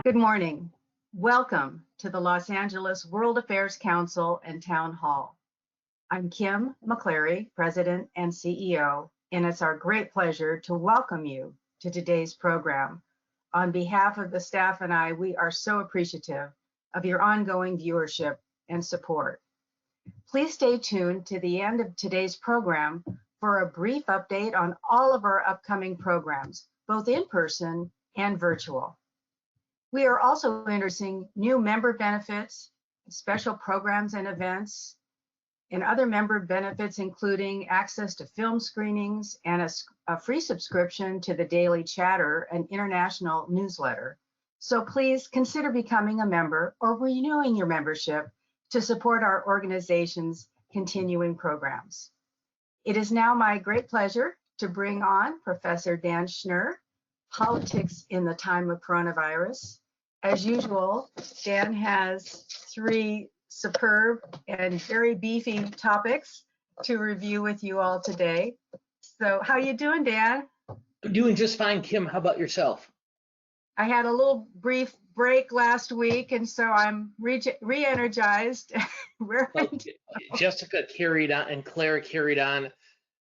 Good morning. Welcome to the Los Angeles World Affairs Council and Town Hall. I'm Kim McClary, President and CEO, and it's our great pleasure to welcome you to today's program. On behalf of the staff and I, we are so appreciative of your ongoing viewership and support. Please stay tuned to the end of today's program for a brief update on all of our upcoming programs, both in person and virtual. We are also introducing new member benefits, special programs and events, and other member benefits, including access to film screenings and a free subscription to the Daily Chatter, an international newsletter. So please consider becoming a member or renewing your membership to support our organization's continuing programs. It is now my great pleasure to bring on Professor Dan Schnur, Politics in the Time of Coronavirus. As usual, Dan has three superb and very beefy topics to review with you all today. So how you doing, Dan? I'm doing just fine, Kim. How about yourself? I had a little brief break last week, and so I'm re-energized. Well, Jessica carried on and Claire carried on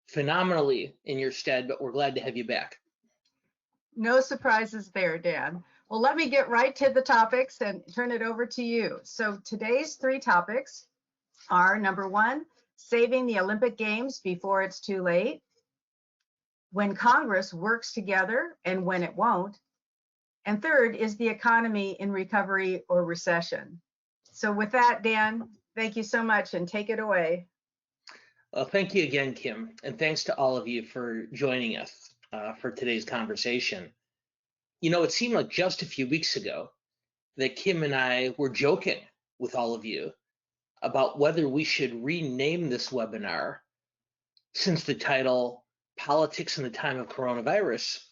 phenomenally in your stead, but we're glad to have you back. No surprises there, Dan. Well, let me get right to the topics and turn it over to you. So today's three topics are: number one, saving the Olympic Games before it's too late; when Congress works together and when it won't; and third is the economy in recovery or recession. So with that, Dan, thank you so much and take it away. Well, thank you again, Kim, and thanks to all of you for joining us for today's conversation. You know, it seemed like just a few weeks ago that Kim and I were joking with all of you about whether we should rename this webinar, since the title, Politics in the Time of Coronavirus,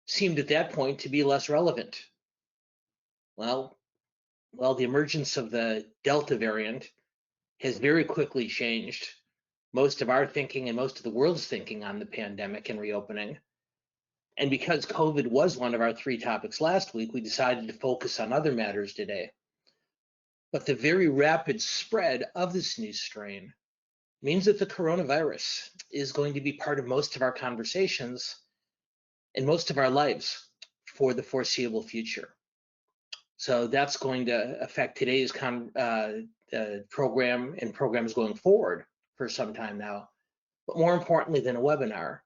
seemed at that point to be less relevant. Well, the emergence of the Delta variant has very quickly changed most of our thinking and most of the world's thinking on the pandemic and reopening. And because COVID was one of our three topics last week, we decided to focus on other matters today. But the very rapid spread of this new strain means that the coronavirus is going to be part of most of our conversations and most of our lives for the foreseeable future. So that's going to affect today's program and programs going forward for some time now. But more importantly than a webinar,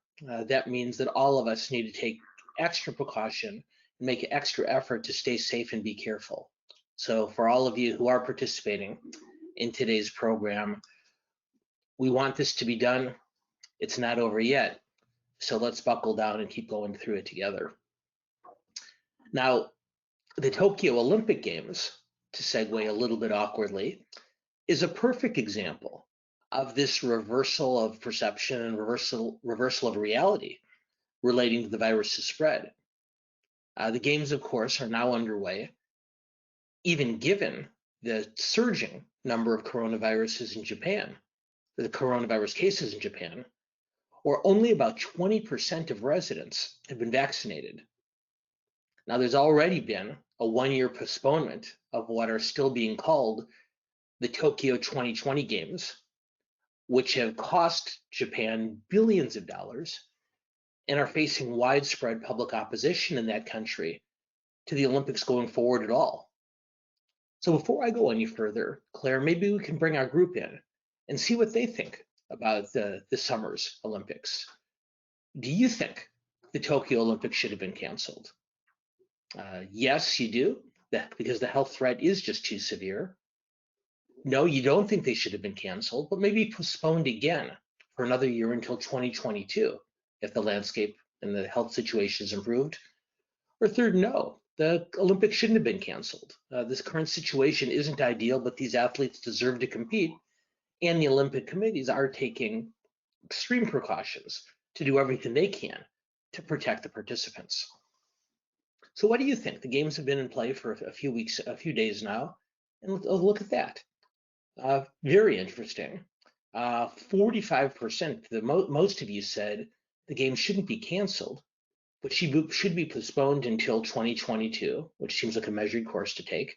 that means that all of us need to take extra precaution and make an extra effort to stay safe and be careful. So for all of you who are participating in today's program, we want this to be done. It's not over yet. So let's buckle down and keep going through it together. Now, the Tokyo Olympic Games, to segue a little bit awkwardly, is a perfect example of this reversal of perception and reversal of reality relating to the virus's spread. The games, of course, are now underway, even given the surging number of coronavirus cases in Japan, or only about 20% of residents have been vaccinated. Now, there's already been a one-year postponement of what are still being called the Tokyo 2020 Games, which have cost Japan billions of dollars and are facing widespread public opposition in that country to the Olympics going forward at all. So before I go any further, Claire, maybe we can bring our group in and see what they think about the summer's Olympics. Do you think the Tokyo Olympics should have been canceled? Yes, you do, because the health threat is just too severe. No, you don't think they should have been canceled, but maybe postponed again for another year until 2022, if the landscape and the health situation is improved. Or third, no, the Olympics shouldn't have been canceled. This current situation isn't ideal, but these athletes deserve to compete, and the Olympic committees are taking extreme precautions to do everything they can to protect the participants. So what do you think? The games have been in play for a few days now, and look at that. Very interesting. 45%, most of you said the game shouldn't be canceled but should be postponed until 2022, which seems like a measured course to take.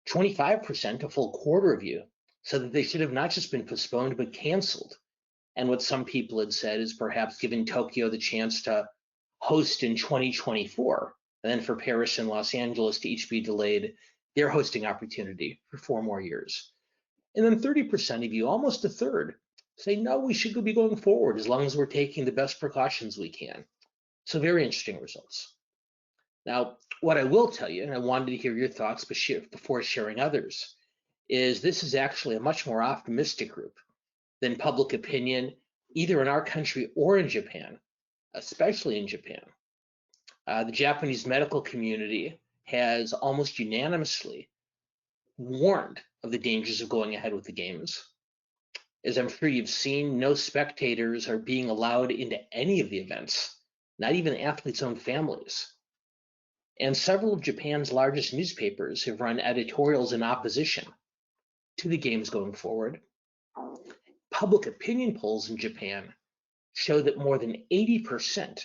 25%, a full quarter of you, said that they should have not just been postponed, but canceled. And what some people had said is perhaps giving Tokyo the chance to host in 2024, and then for Paris and Los Angeles to each be delayed their hosting opportunity for 4 more years. And then 30% of you, almost a third, say, no, we should be going forward as long as we're taking the best precautions we can. So very interesting results. Now, what I will tell you, and I wanted to hear your thoughts before sharing others, is this is actually a much more optimistic group than public opinion, either in our country or in Japan, especially in Japan. The Japanese medical community has almost unanimously warned of the dangers of going ahead with the games. As I'm sure you've seen, no spectators are being allowed into any of the events, not even the athletes' own families. And several of Japan's largest newspapers have run editorials in opposition to the games going forward. Public opinion polls in Japan show that more than 80%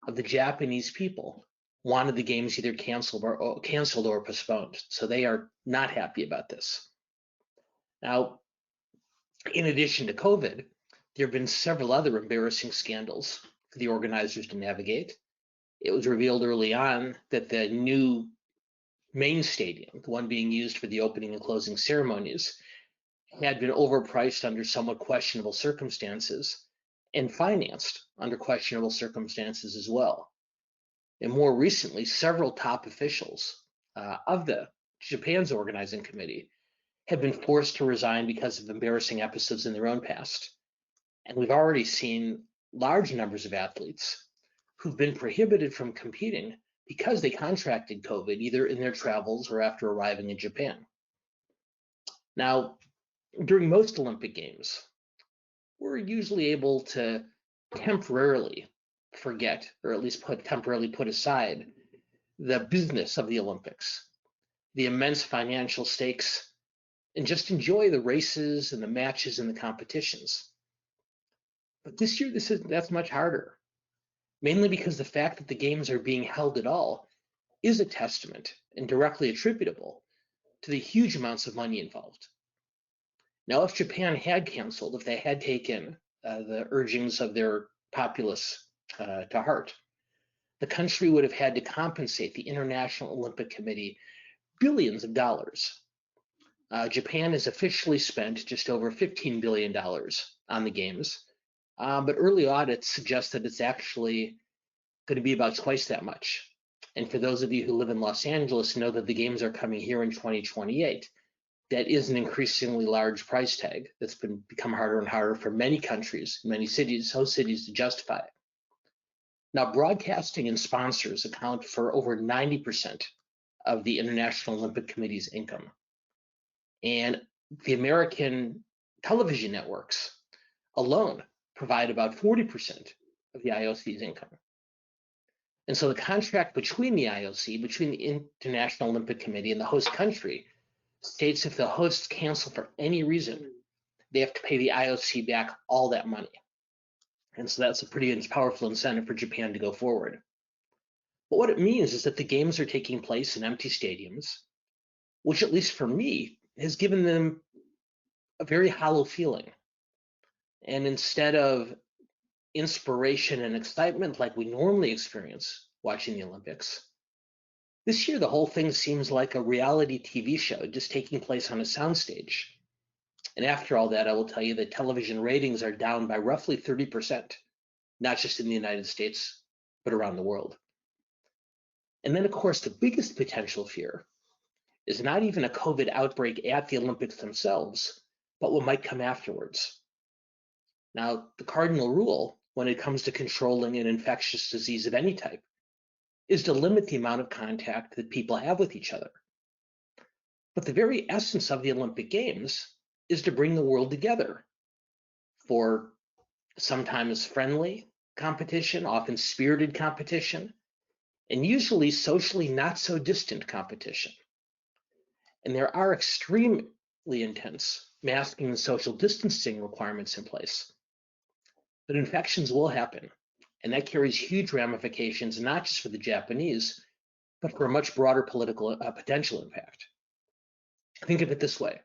of the Japanese people wanted the games either canceled or postponed. So they are not happy about this. Now, in addition to COVID, there have been several other embarrassing scandals for the organizers to navigate. It was revealed early on that the new main stadium, the one being used for the opening and closing ceremonies, had been overpriced under somewhat questionable circumstances and financed under questionable circumstances as well. And more recently, several top officials of the Japan's organizing committee have been forced to resign because of embarrassing episodes in their own past. And we've already seen large numbers of athletes who've been prohibited from competing because they contracted COVID, either in their travels or after arriving in Japan. Now, during most Olympic Games, we're usually able to temporarily forget, or at least temporarily put aside, the business of the Olympics, the immense financial stakes, and just enjoy the races and the matches and the competitions. But this year, that's much harder, mainly because the fact that the games are being held at all is a testament and directly attributable to the huge amounts of money involved. Now, if Japan had canceled, if they had taken the urgings of their populace to heart, the country would have had to compensate the International Olympic Committee billions of dollars. Japan has officially spent just over $15 billion on the games, but early audits suggest that it's actually going to be about twice that much. And for those of you who live in Los Angeles, know that the games are coming here in 2028. That is an increasingly large price tag that's become harder and harder for many countries, many cities, host cities to justify. Now, broadcasting and sponsors account for over 90% of the International Olympic Committee's income. And the American television networks alone provide about 40% of the IOC's income. And so the contract between the IOC, between the International Olympic Committee and the host country, states if the hosts cancel for any reason, they have to pay the IOC back all that money. And so that's a pretty powerful incentive for Japan to go forward. But what it means is that the games are taking place in empty stadiums, which at least for me has given them a very hollow feeling. And instead of inspiration and excitement like we normally experience watching the Olympics, this year the whole thing seems like a reality TV show just taking place on a soundstage. And after all that, I will tell you that television ratings are down by roughly 30%, not just in the United States, but around the world. And then, of course, the biggest potential fear is not even a COVID outbreak at the Olympics themselves, but what might come afterwards. Now, the cardinal rule when it comes to controlling an infectious disease of any type is to limit the amount of contact that people have with each other. But the very essence of the Olympic Games is to bring the world together for sometimes friendly competition, often spirited competition, and usually socially not so distant competition. And there are extremely intense masking and social distancing requirements in place. But infections will happen, And that carries huge ramifications, not just for the Japanese, but for a much broader political potential impact. Think of it this way.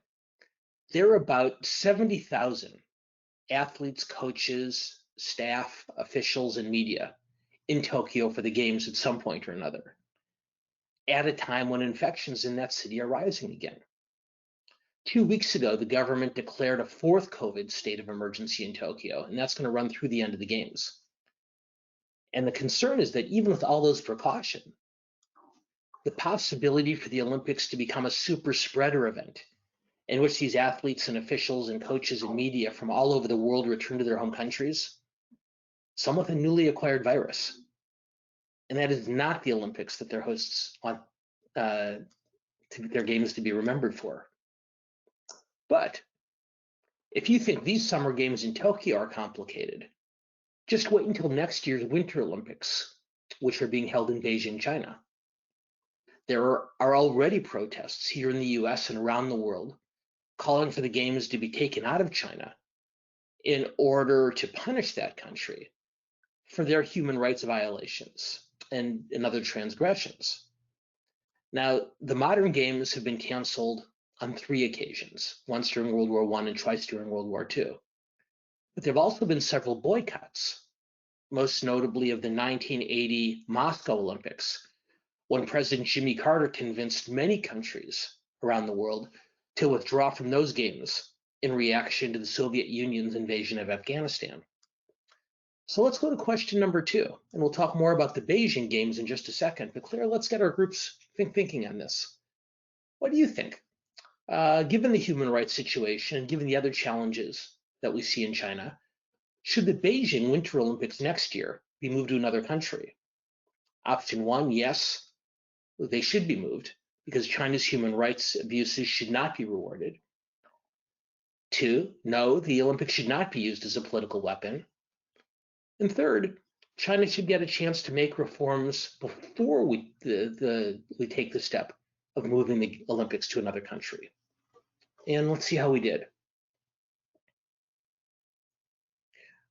There are about 70,000 athletes, coaches, staff, officials, and media in Tokyo for the games at some point or another, at a time when infections in that city are rising again. 2 weeks ago, the government declared a fourth COVID state of emergency in Tokyo, and that's going to run through the end of the games. And the concern is that even with all those precautions, the possibility for the Olympics to become a super spreader event in which these athletes and officials and coaches and media from all over the world return to their home countries, some with a newly acquired virus. And that is not the Olympics that their hosts want their games to be remembered for. But if you think these summer games in Tokyo are complicated, just wait until next year's Winter Olympics, which are being held in Beijing, China. There are already protests here in the US and around the world calling for the games to be taken out of China in order to punish that country for their human rights violations and other transgressions. Now, the modern games have been canceled on 3 occasions, once during World War I and twice during World War II. But there have also been several boycotts, most notably of the 1980 Moscow Olympics, when President Jimmy Carter convinced many countries around the world to withdraw from those games in reaction to the Soviet Union's invasion of Afghanistan. So let's go to question number 2, and we'll talk more about the Beijing Games in just a second. But Claire, let's get our groups thinking on this. What do you think? Given the human rights situation and given the other challenges that we see in China, should the Beijing Winter Olympics next year be moved to another country? Option 1, yes, they should be moved because China's human rights abuses should not be rewarded. 2, no, the Olympics should not be used as a political weapon. And 3rd, China should get a chance to make reforms before we take the step of moving the Olympics to another country. And let's see how we did.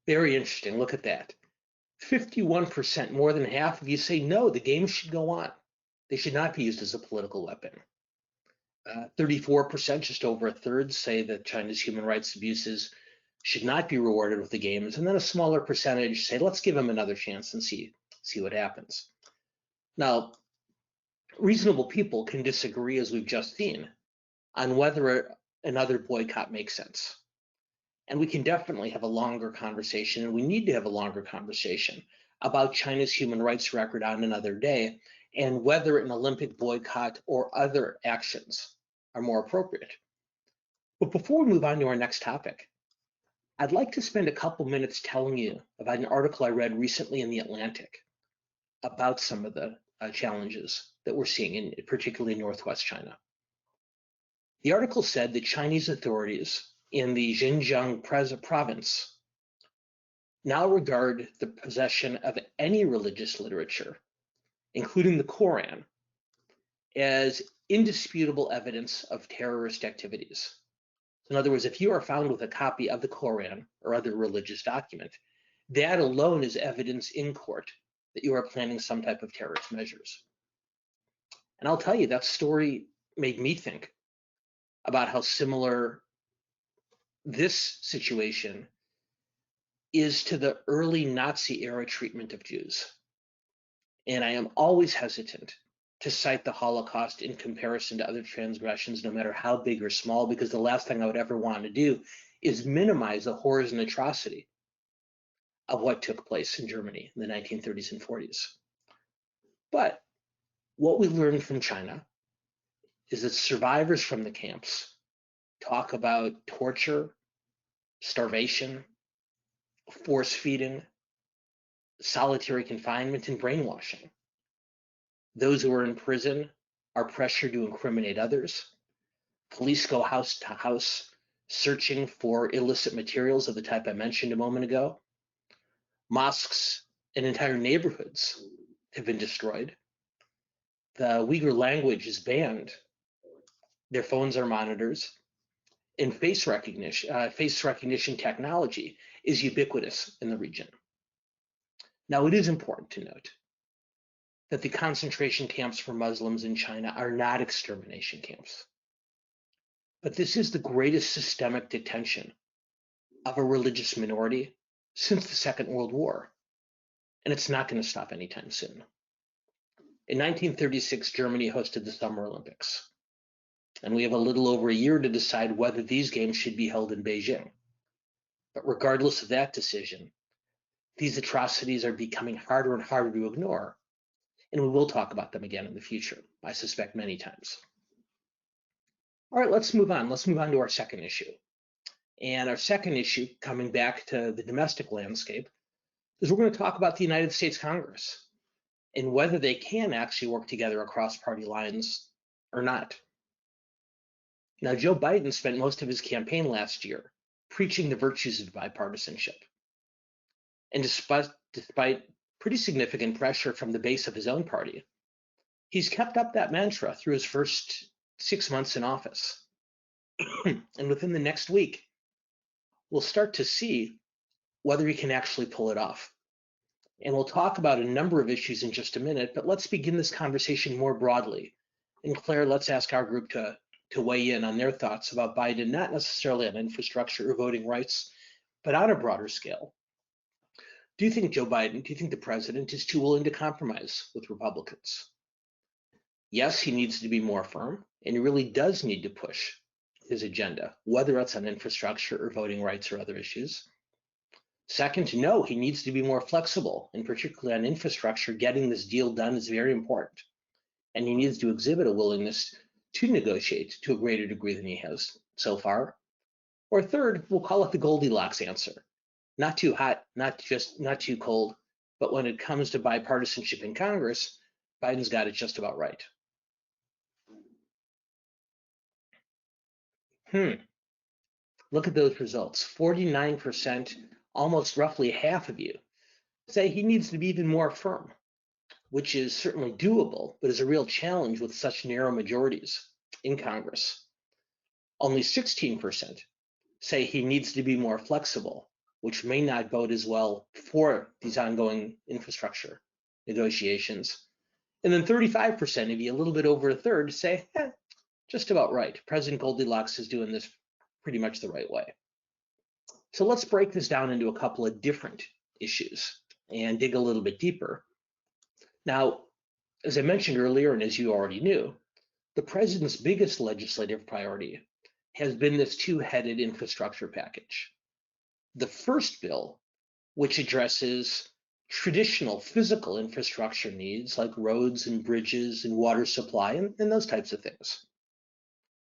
Very interesting, look at that. 51%, more than half of you say no, the games should go on. They should not be used as a political weapon. 34%, just over a third, say that China's human rights abuses should not be rewarded with the games. And then a smaller percentage say, let's give them another chance and see what happens. Now, reasonable people can disagree, as we've just seen, on whether another boycott makes sense. And we can definitely have a longer conversation, and we need to have a longer conversation about China's human rights record on another day, and whether an Olympic boycott or other actions are more appropriate. But before we move on to our next topic, I'd like to spend a couple minutes telling you about an article I read recently in The Atlantic about some of the challenges that we're seeing, particularly in Northwest China. The article said that Chinese authorities in the Xinjiang province now regard the possession of any religious literature, including the Koran, as indisputable evidence of terrorist activities. In other words, if you are found with a copy of the Koran or other religious document, that alone is evidence in court that you are planning some type of terrorist measures. And I'll tell you, that story made me think about how similar this situation is to the early Nazi era treatment of Jews. And I am always hesitant to cite the Holocaust in comparison to other transgressions, no matter how big or small, because the last thing I would ever want to do is minimize the horrors and atrocity of what took place in Germany in the 1930s and 40s. But what we learned from China is that survivors from the camps talk about torture, starvation, force feeding, solitary confinement, and brainwashing. Those who are in prison are pressured to incriminate others. Police go house to house searching for illicit materials of the type I mentioned a moment ago. Mosques and entire neighborhoods have been destroyed. The Uyghur language is banned. Their phones are monitors. And face recognition technology is ubiquitous in the region. Now, it is important to note that the concentration camps for Muslims in China are not extermination camps. But this is the greatest systemic detention of a religious minority since the Second World War, and it's not going to stop anytime soon. In 1936, Germany hosted the Summer Olympics, and we have a little over a year to decide whether these games should be held in Beijing. But regardless of that decision, these atrocities are becoming harder and harder to ignore, and we will talk about them again in the future, I suspect many times. All right, let's move on. Let's move on to our second issue. And our second issue, coming back to the domestic landscape, is we're going to talk about the United States Congress and whether they can actually work together across party lines or not. Now, Joe Biden spent most of his campaign last year preaching the virtues of bipartisanship. And despite pretty significant pressure from the base of his own party, he's kept up that mantra through his first 6 months in office. And within the next week, we'll start to see whether he can actually pull it off. And we'll talk about a number of issues in just a minute, but let's begin this conversation more broadly. And Claire, let's ask our group to weigh in on their thoughts about Biden, not necessarily on infrastructure or voting rights, but on a broader scale. Do you think the president is too willing to compromise with Republicans? Yes, he needs to be more firm, and he really does need to push his agenda, whether it's on infrastructure or voting rights or other issues. Second, no, he needs to be more flexible, and particularly on infrastructure, getting this deal done is very important. And he needs to exhibit a willingness to negotiate to a greater degree than he has so far. Or third, we'll call it the Goldilocks answer. Not too hot, not too cold, but when it comes to bipartisanship in Congress, Biden's got it just about right. Look at those results. 49%, almost roughly half of you, say he needs to be even more firm, which is certainly doable, but is a real challenge with such narrow majorities in Congress. Only 16% say he needs to be more flexible, which may not bode as well for these ongoing infrastructure negotiations. And then 35% of you, a little bit over a third, say, just about right. President Goldilocks is doing this pretty much the right way. So let's break this down into a couple of different issues and dig a little bit deeper. Now, as I mentioned earlier, and as you already knew, the president's biggest legislative priority has been this two-headed infrastructure package. The first bill, which addresses traditional physical infrastructure needs like roads and bridges and water supply and those types of things.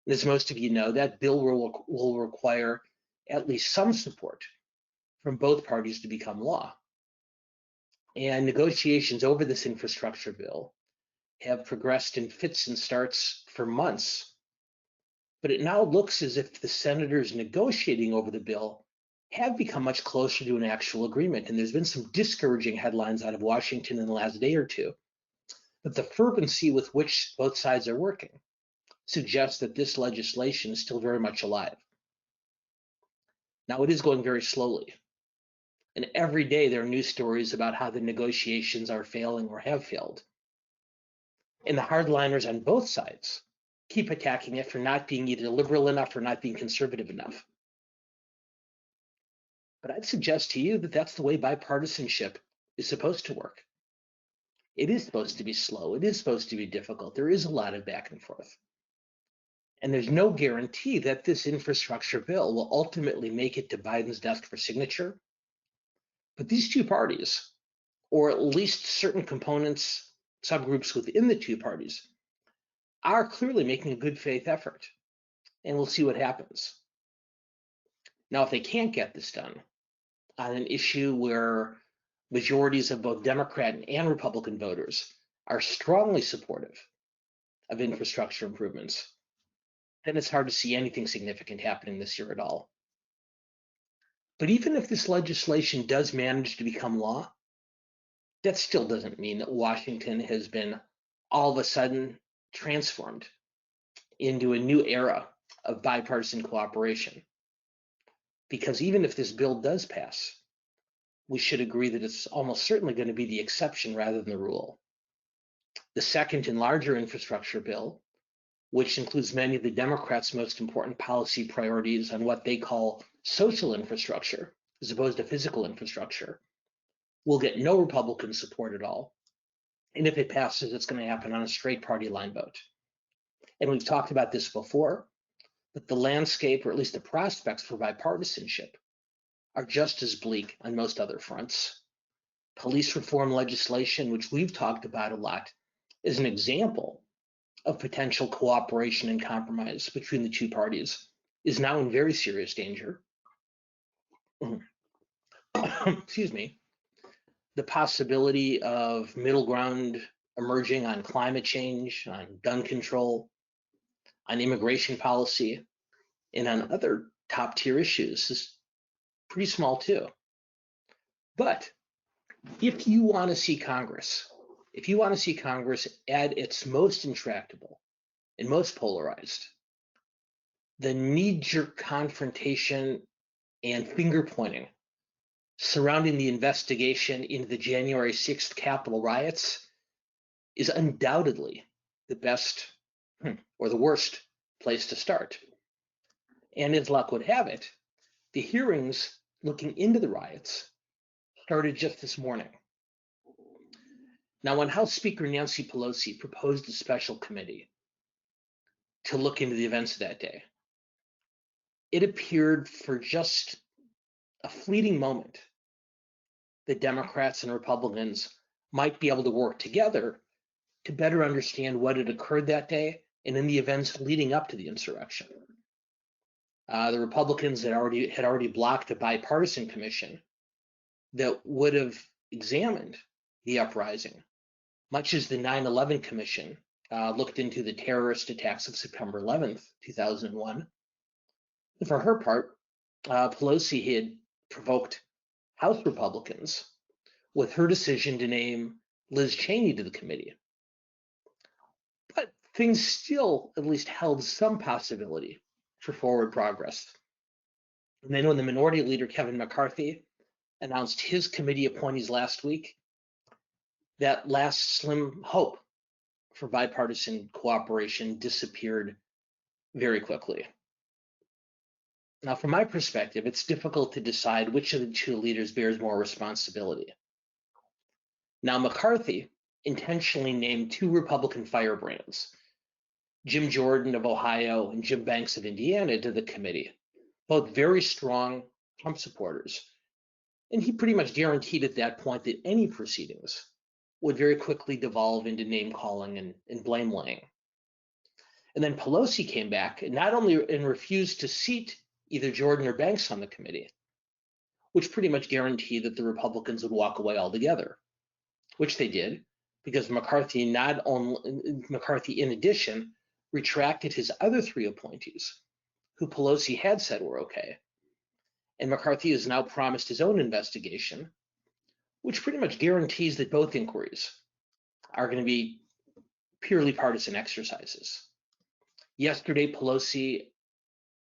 And as most of you know, that bill will require at least some support from both parties to become law. And negotiations over this infrastructure bill have progressed in fits and starts for months. But it now looks as if the senators negotiating over the bill have become much closer to an actual agreement. And there's been some discouraging headlines out of Washington in the last day or two. But the fervency with which both sides are working suggests that this legislation is still very much alive. Now, it is going very slowly. And every day there are news stories about how the negotiations are failing or have failed. And the hardliners on both sides keep attacking it for not being either liberal enough or not being conservative enough. But I'd suggest to you that that's the way bipartisanship is supposed to work. It is supposed to be slow. It is supposed to be difficult. There is a lot of back and forth. And there's no guarantee that this infrastructure bill will ultimately make it to Biden's desk for signature. But these two parties, or at least certain components, subgroups within the two parties, are clearly making a good faith effort. And we'll see what happens. Now, if they can't get this done on an issue where majorities of both Democrat and Republican voters are strongly supportive of infrastructure improvements, then it's hard to see anything significant happening this year at all. But even if this legislation does manage to become law, that still doesn't mean that Washington has been all of a sudden transformed into a new era of bipartisan cooperation. Because even if this bill does pass, we should agree that it's almost certainly going to be the exception rather than the rule. The second and larger infrastructure bill, which includes many of the Democrats' most important policy priorities on what they call social infrastructure, as opposed to physical infrastructure, will get no Republican support at all. And if it passes, it's going to happen on a straight party line vote. And we've talked about this before, but the landscape, or at least the prospects for bipartisanship, are just as bleak on most other fronts. Police reform legislation, which we've talked about a lot, is an example of potential cooperation and compromise between the two parties, is now in very serious danger. Excuse me. The possibility of middle ground emerging on climate change, on gun control, on immigration policy, and on other top tier issues is pretty small too. But if you want to see Congress, at its most intractable and most polarized, the knee-jerk confrontation and finger pointing surrounding the investigation into the January 6th Capitol riots is undoubtedly the best or the worst place to start. And as luck would have it, the hearings looking into the riots started just this morning. Now, when House Speaker Nancy Pelosi proposed a special committee to look into the events of that day, it appeared for just a fleeting moment that Democrats and Republicans might be able to work together to better understand what had occurred that day and in the events leading up to the insurrection. The Republicans had already blocked a bipartisan commission that would have examined the uprising, much as the 9/11 Commission looked into the terrorist attacks of September 11th, 2001. And for her part, Pelosi had provoked House Republicans with her decision to name Liz Cheney to the committee. But things still at least held some possibility for forward progress. And then when the Minority Leader Kevin McCarthy announced his committee appointees last week, that last slim hope for bipartisan cooperation disappeared very quickly. Now, from my perspective, it's difficult to decide which of the two leaders bears more responsibility. Now, McCarthy intentionally named two Republican firebrands, Jim Jordan of Ohio and Jim Banks of Indiana, to the committee, both very strong Trump supporters. And he pretty much guaranteed at that point that any proceedings would very quickly devolve into name calling and blame laying. And then Pelosi came back and not only refused to seat either Jordan or Banks on the committee, which pretty much guaranteed that the Republicans would walk away altogether, which they did, because McCarthy, in addition, retracted his other three appointees, who Pelosi had said were okay. And McCarthy has now promised his own investigation, which pretty much guarantees that both inquiries are going to be purely partisan exercises. Yesterday, Pelosi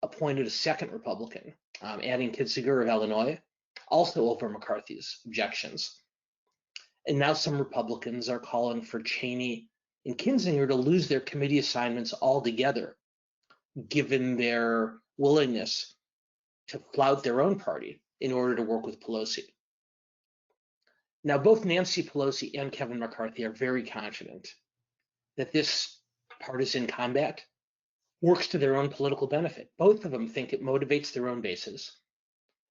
appointed a second Republican, adding Kinzinger of Illinois, also over McCarthy's objections. And now some Republicans are calling for Cheney and Kinzinger to lose their committee assignments altogether, given their willingness to flout their own party in order to work with Pelosi. Now, both Nancy Pelosi and Kevin McCarthy are very confident that this partisan combat works to their own political benefit. Both of them think it motivates their own bases,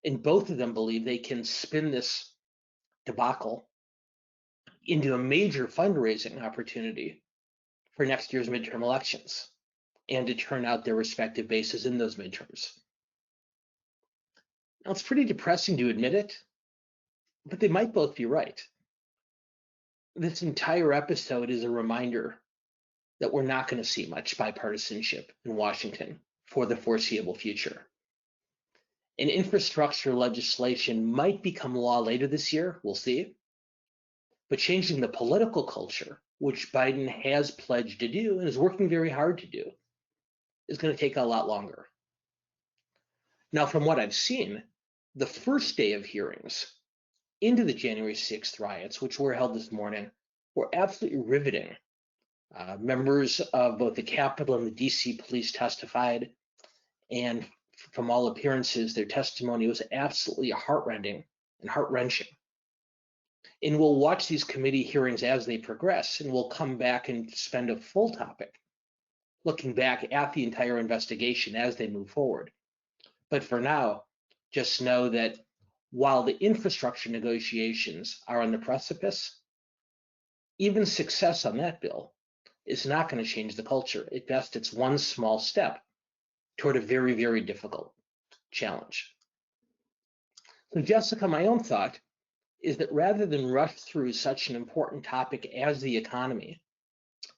and both of them believe they can spin this debacle into a major fundraising opportunity for next year's midterm elections and to turn out their respective bases in those midterms. Now, it's pretty depressing to admit it, but they might both be right. This entire episode is a reminder that we're not going to see much bipartisanship in Washington for the foreseeable future. And infrastructure legislation might become law later this year, we'll see. But changing the political culture, which Biden has pledged to do and is working very hard to do, is going to take a lot longer. Now, from what I've seen, the first day of hearings into the January 6th riots, which were held this morning, were absolutely riveting. Members of both the Capitol and the DC police testified, and from all appearances, their testimony was absolutely heartrending and heart-wrenching. And we'll watch these committee hearings as they progress, and we'll come back and spend a full topic looking back at the entire investigation as they move forward. But for now, just know that while the infrastructure negotiations are on the precipice, even success on that bill is not going to change the culture. At best, it's one small step toward a very, very difficult challenge. So Jessica, my own thought is that rather than rush through such an important topic as the economy,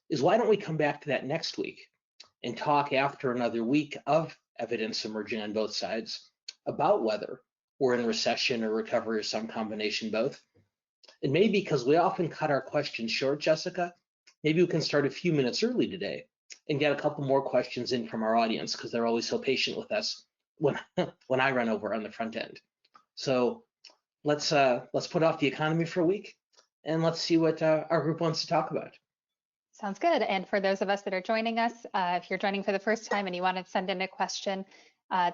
is why don't we come back to that next week and talk after another week of evidence emerging on both sides about whether we're in recession or recovery or some combination both. And maybe because we often cut our questions short, Jessica, maybe we can start a few minutes early today and get a couple more questions in from our audience because they're always so patient with us when I run over on the front end. So let's put off the economy for a week and let's see what our group wants to talk about. Sounds good. And for those of us that are joining us, if you're joining for the first time and you want to send in a question,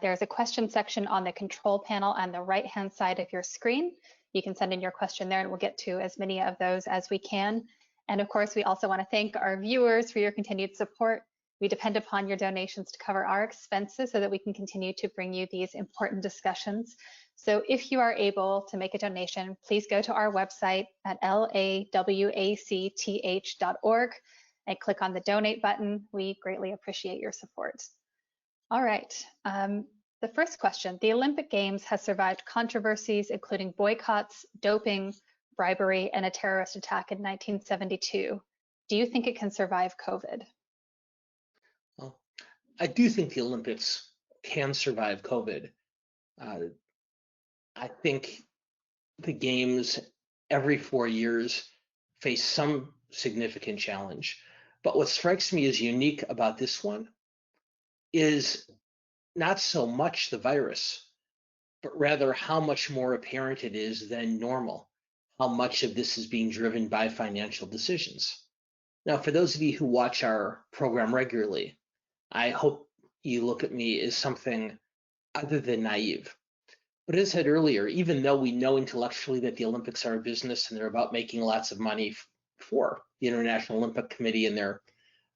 there's a question section on the control panel on the right-hand side of your screen. You can send in your question there and we'll get to as many of those as we can. And of course, we also want to thank our viewers for your continued support. We depend upon your donations to cover our expenses so that we can continue to bring you these important discussions. So if you are able to make a donation, please go to our website at lawacth.org and click on the donate button. We greatly appreciate your support. All right, the first question, the Olympic Games has survived controversies, including boycotts, doping, bribery, and a terrorist attack in 1972. Do you think it can survive COVID? Well, I do think the Olympics can survive COVID. I think the games every 4 years face some significant challenge. But what strikes me as unique about this one is not so much the virus, but rather how much more apparent it is than normal, how much of this is being driven by financial decisions. Now, for those of you who watch our program regularly, I hope you look at me as something other than naive. But as I said earlier, even though we know intellectually that the Olympics are a business and they're about making lots of money for the International Olympic Committee and their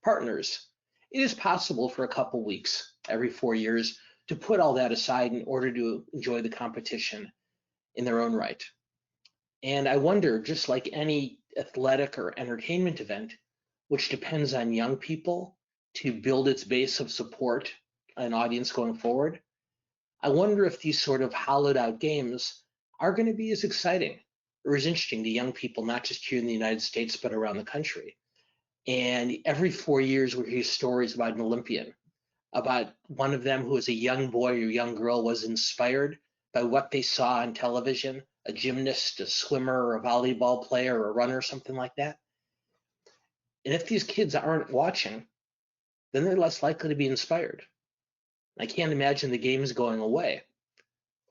partners, it is possible for a couple weeks every 4 years to put all that aside in order to enjoy the competition in their own right. And I wonder, just like any athletic or entertainment event, which depends on young people to build its base of support and audience going forward, I wonder if these sort of hollowed out games are going to be as exciting or as interesting to young people, not just here in the United States, but around the country. And every 4 years we hear stories about an Olympian, about one of them who as a young boy or young girl was inspired by what they saw on television, a gymnast, a swimmer, or a volleyball player, or a runner, something like that. And if these kids aren't watching, then they're less likely to be inspired. I can't imagine the games going away,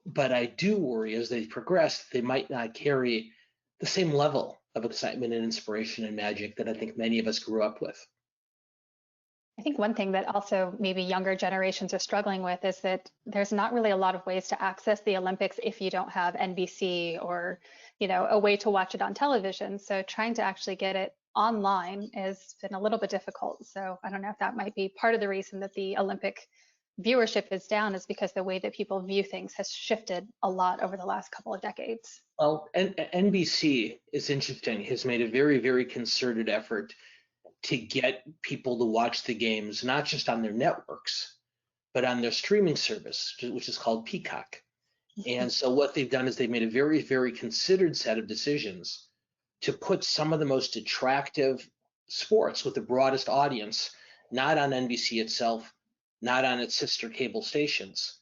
but I do worry as they progress, they might not carry the same level of excitement and inspiration and magic that I think many of us grew up with. I think one thing that also maybe younger generations are struggling with is that there's not really a lot of ways to access the Olympics if you don't have NBC or, a way to watch it on television. So trying to actually get it online has been a little bit difficult. So I don't know if that might be part of the reason that the Olympic viewership is down, is because the way that people view things has shifted a lot over the last couple of decades. Well, NBC is interesting, has made a very, very concerted effort to get people to watch the games, not just on their networks, but on their streaming service, which is called Peacock. And so what they've done is they've made a very, very considered set of decisions to put some of the most attractive sports with the broadest audience, not on NBC itself, not on its sister cable stations,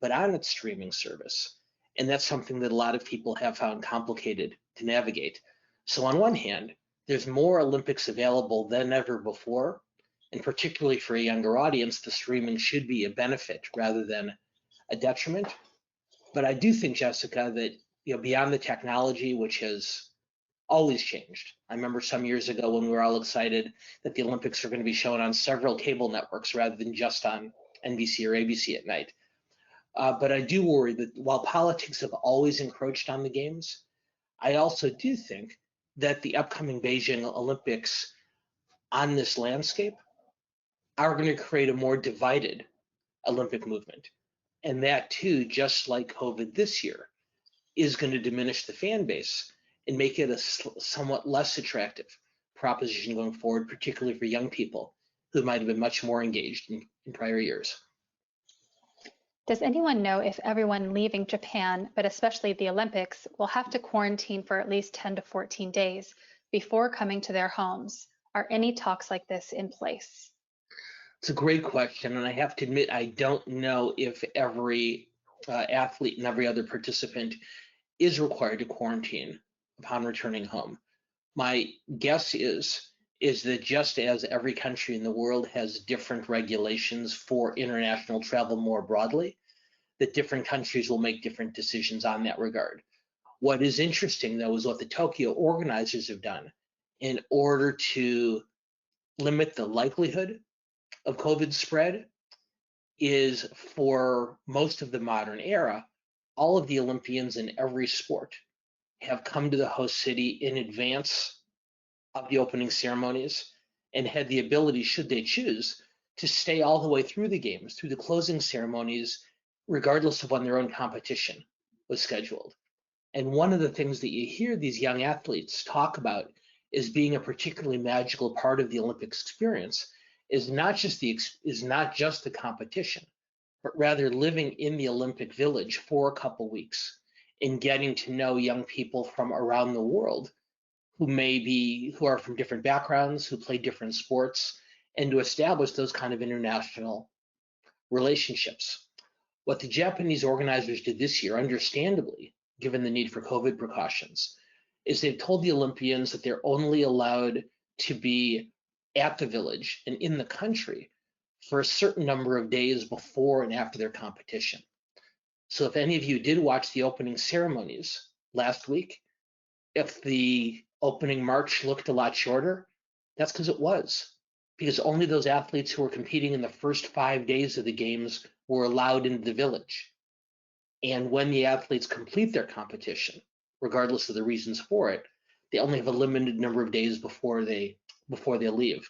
but on its streaming service. And that's something that a lot of people have found complicated to navigate. So on one hand, there's more Olympics available than ever before, and particularly for a younger audience, the streaming should be a benefit rather than a detriment. But I do think, Jessica, that beyond the technology, which has always changed. I remember some years ago when we were all excited that the Olympics are going to be shown on several cable networks rather than just on NBC or ABC at night. But I do worry that while politics have always encroached on the games, I also do think that the upcoming Beijing Olympics on this landscape are going to create a more divided Olympic movement. And that too, just like COVID this year, is going to diminish the fan base and make it a somewhat less attractive proposition going forward, particularly for young people who might have been much more engaged in prior years. Does anyone know if everyone leaving Japan, but especially the Olympics, will have to quarantine for at least 10 to 14 days before coming to their homes? Are any talks like this in place? It's a great question, and I have to admit I don't know if every athlete and every other participant is required to quarantine upon returning home. My guess is that just as every country in the world has different regulations for international travel more broadly, that different countries will make different decisions on that regard. What is interesting, though, is what the Tokyo organizers have done in order to limit the likelihood of COVID spread is, for most of the modern era, all of the Olympians in every sport have come to the host city in advance of the opening ceremonies and had the ability, should they choose, to stay all the way through the games, through the closing ceremonies, regardless of when their own competition was scheduled. And one of the things that you hear these young athletes talk about as being a particularly magical part of the Olympics experience is not just the competition, but rather living in the Olympic Village for a couple weeks and getting to know young people from around the world who are from different backgrounds, who play different sports, and to establish those kind of international relationships. What the Japanese organizers did this year, understandably, given the need for COVID precautions, is they've told the Olympians that they're only allowed to be at the village and in the country for a certain number of days before and after their competition. So if any of you did watch the opening ceremonies last week, if the opening march looked a lot shorter, that's because it was. Because only those athletes who were competing in the first 5 days of the games were allowed into the village. And when the athletes complete their competition, regardless of the reasons for it, they only have a limited number of days before they leave.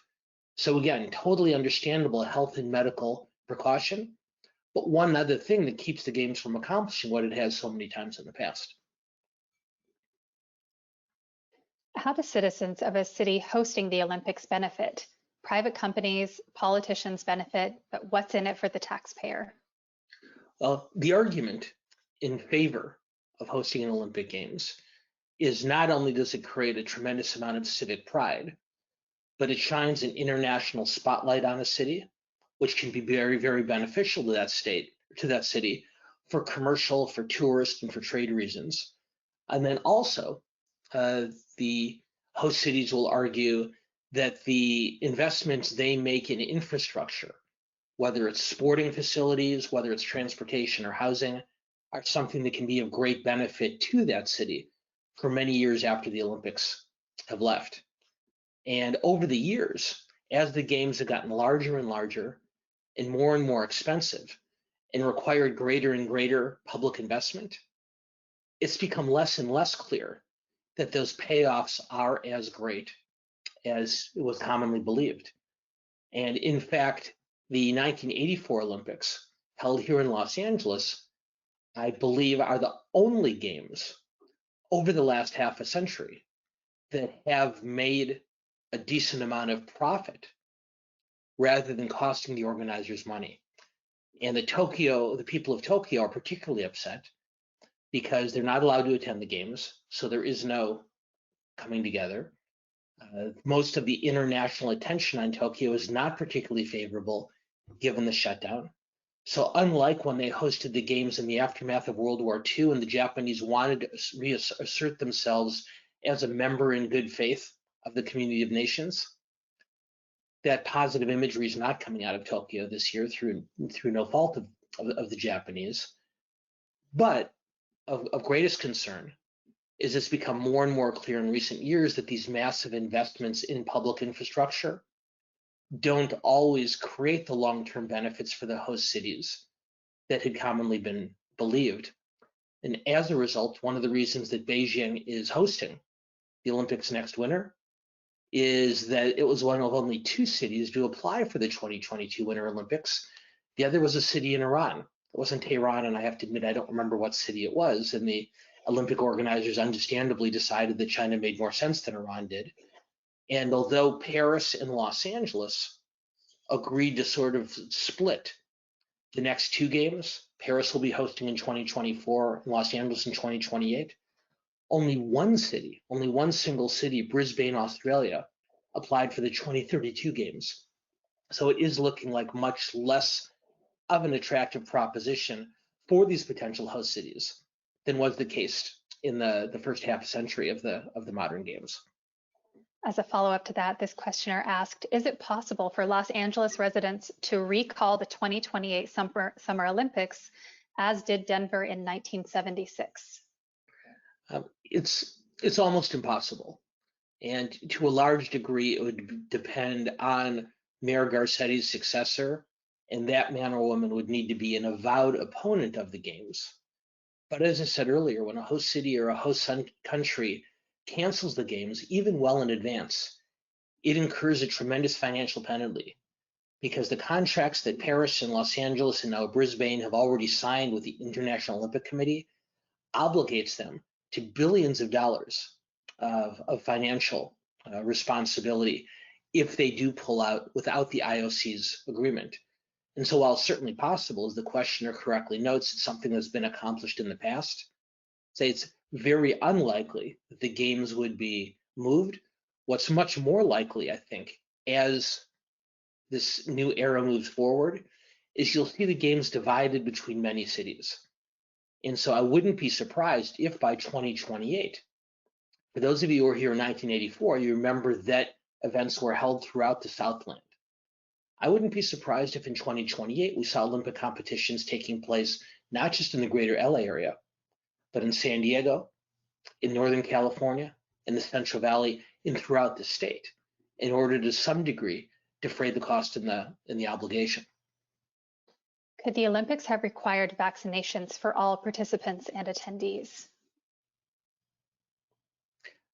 So again, totally understandable health and medical precaution, but one other thing that keeps the games from accomplishing what it has so many times in the past. How do citizens of a city hosting the Olympics benefit? Private companies, politicians benefit, but what's in it for the taxpayer? Well, the argument in favor of hosting an Olympic Games is not only does it create a tremendous amount of civic pride, but it shines an international spotlight on a city, which can be very, very beneficial to that city for commercial, for tourist, and for trade reasons. And then also, the host cities will argue that the investments they make in infrastructure, whether it's sporting facilities, whether it's transportation or housing, are something that can be of great benefit to that city for many years after the Olympics have left. And over the years, as the games have gotten larger and larger and more expensive and required greater and greater public investment, it's become less and less clear that those payoffs are as great as it was commonly believed. And in fact, the 1984 Olympics, held here in Los Angeles, I believe are the only games over the last half a century that have made a decent amount of profit rather than costing the organizers money. And the people of Tokyo are particularly upset because they're not allowed to attend the games, so there is no coming together. Most of the international attention on Tokyo is not particularly favorable given the shutdown. So unlike when they hosted the games in the aftermath of World War II and the Japanese wanted to reassert themselves as a member in good faith of the community of nations, that positive imagery is not coming out of Tokyo this year through no fault of the Japanese. But of greatest concern is it's become more and more clear in recent years that these massive investments in public infrastructure don't always create the long-term benefits for the host cities that had commonly been believed. And as a result, one of the reasons that Beijing is hosting the Olympics next winter is that it was one of only 2 cities to apply for the 2022 Winter Olympics. The other was a city in Iran. It wasn't Tehran, and I have to admit, I don't remember what city it was. And the Olympic organizers understandably decided that China made more sense than Iran did. And although Paris and Los Angeles agreed to sort of split the next 2 games, Paris will be hosting in 2024 and Los Angeles in 2028, only one single city, Brisbane, Australia, applied for the 2032 games. So it is looking like much less of an attractive proposition for these potential host cities than was the case in the first half century of the modern games. As a follow-up to that, this questioner asked, is it possible for Los Angeles residents to recall the 2028 Summer Olympics as did Denver in 1976? It's almost impossible. And to a large degree, it would depend on Mayor Garcetti's successor, and that man or woman would need to be an avowed opponent of the games. But as I said earlier, when a host city or a host country cancels the games, even well in advance, it incurs a tremendous financial penalty because the contracts that Paris and Los Angeles and now Brisbane have already signed with the International Olympic Committee obligates them to billions of dollars of financial responsibility if they do pull out without the IOC's agreement. And so while it's certainly possible, as the questioner correctly notes, it's something that's been accomplished in the past, say it's very unlikely that the games would be moved. What's much more likely, I think, as this new era moves forward, is you'll see the games divided between many cities. And so I wouldn't be surprised if by 2028, for those of you who were here in 1984, you remember that events were held throughout the Southland. I wouldn't be surprised if in 2028 we saw Olympic competitions taking place not just in the greater LA area, but in San Diego, in Northern California, in the Central Valley, and throughout the state, in order to some degree defray the cost and the obligation. Could the Olympics have required vaccinations for all participants and attendees?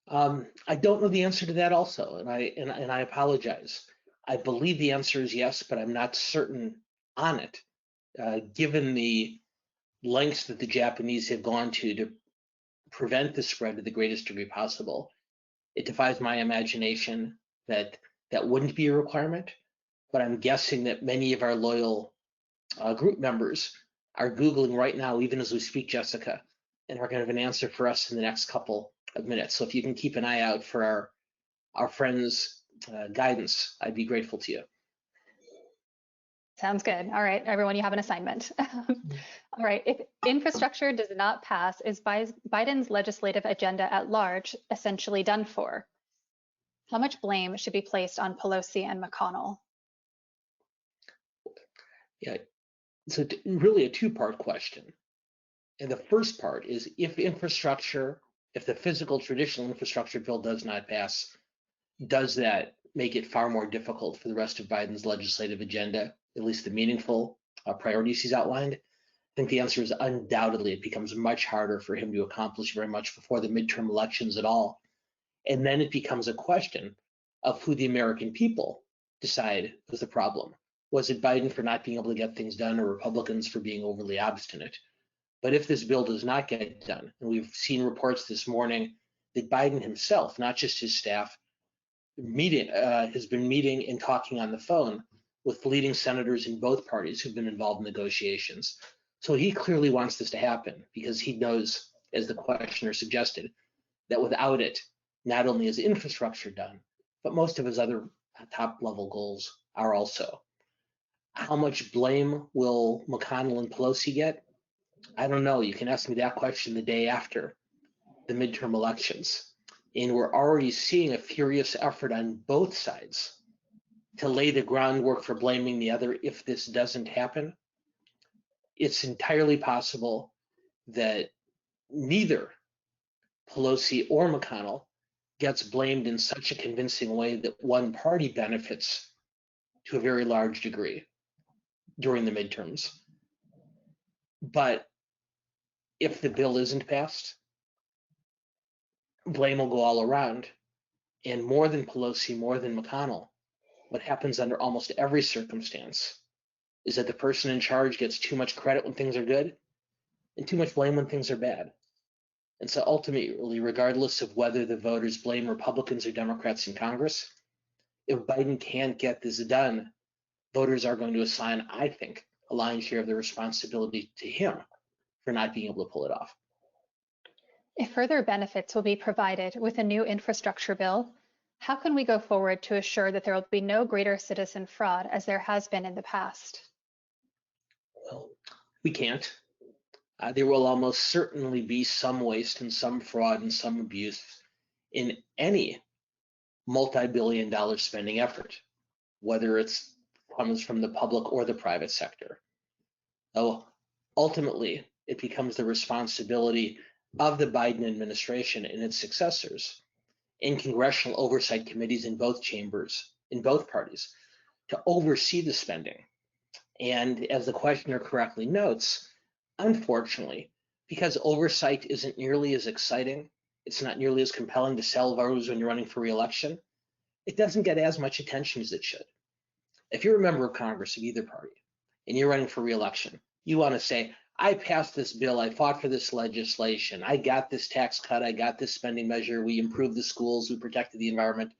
I don't know the answer to that also, and I apologize. I believe the answer is yes, but I'm not certain on it, given the lengths that the Japanese have gone to prevent the spread to the greatest degree possible. It defies my imagination that that wouldn't be a requirement, but I'm guessing that many of our loyal group members are Googling right now, even as we speak, Jessica, and are going to have an answer for us in the next couple of minutes. So if you can keep an eye out for our friends' guidance, I'd be grateful to you. Sounds good. All right, everyone, you have an assignment. All right, if infrastructure does not pass, is Biden's legislative agenda at large essentially done for? How much blame should be placed on Pelosi and McConnell? Yeah, so really a 2-part question. And the first part is if the physical traditional infrastructure bill does not pass, does that make it far more difficult for the rest of Biden's legislative agenda, at least the meaningful priorities he's outlined? I think the answer is undoubtedly it becomes much harder for him to accomplish very much before the midterm elections at all. And then it becomes a question of who the American people decide was the problem. Was it Biden for not being able to get things done or Republicans for being overly obstinate? But if this bill does not get done, and we've seen reports this morning that Biden himself, not just his staff, has been meeting and talking on the phone with leading senators in both parties who've been involved in negotiations. So he clearly wants this to happen because he knows, as the questioner suggested, that without it, not only is infrastructure done, but most of his other top level goals are also. How much blame will McConnell and Pelosi get? I don't know. You can ask me that question the day after the midterm elections. And we're already seeing a furious effort on both sides to lay the groundwork for blaming the other if this doesn't happen. It's entirely possible that neither Pelosi or McConnell gets blamed in such a convincing way that one party benefits to a very large degree during the midterms. But if the bill isn't passed, blame will go all around. And more than Pelosi, more than McConnell, what happens under almost every circumstance is that the person in charge gets too much credit when things are good and too much blame when things are bad. And so ultimately, regardless of whether the voters blame Republicans or Democrats in Congress, if Biden can't get this done, voters are going to assign, I think, a lion's share of the responsibility to him for not being able to pull it off. If further benefits will be provided with a new infrastructure bill, how can we go forward to assure that there will be no greater citizen fraud as there has been in the past? Well, we can't. There will almost certainly be some waste and some fraud and some abuse in any multi-billion-dollar spending effort, whether it's comes from the public or the private sector. So ultimately, it becomes the responsibility of the Biden administration and its successors in congressional oversight committees in both chambers, in both parties, to oversee the spending. And as the questioner correctly notes, unfortunately, because oversight isn't nearly as exciting, it's not nearly as compelling to sell voters when you're running for re-election, it doesn't get as much attention as it should. If you're a member of Congress of either party and you're running for re-election, you want to say, I passed this bill, I fought for this legislation, I got this tax cut, I got this spending measure, we improved the schools, we protected the environment.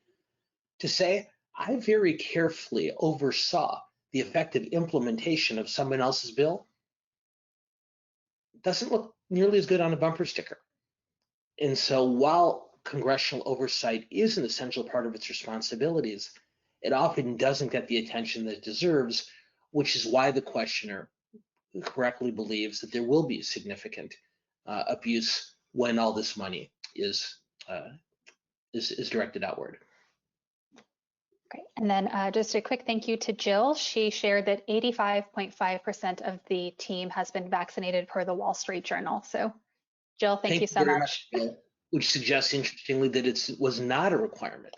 To say, I very carefully oversaw the effective implementation of someone else's bill doesn't look nearly as good on a bumper sticker. And so while congressional oversight is an essential part of its responsibilities, it often doesn't get the attention that it deserves, which is why the questioner correctly believes that there will be significant abuse when all this money is directed outward. Great. And then just a quick thank you to Jill. She shared that 85.5% of the team has been vaccinated per the Wall Street Journal. So Jill, thank you so much. Jill, which suggests, interestingly, that it was not a requirement.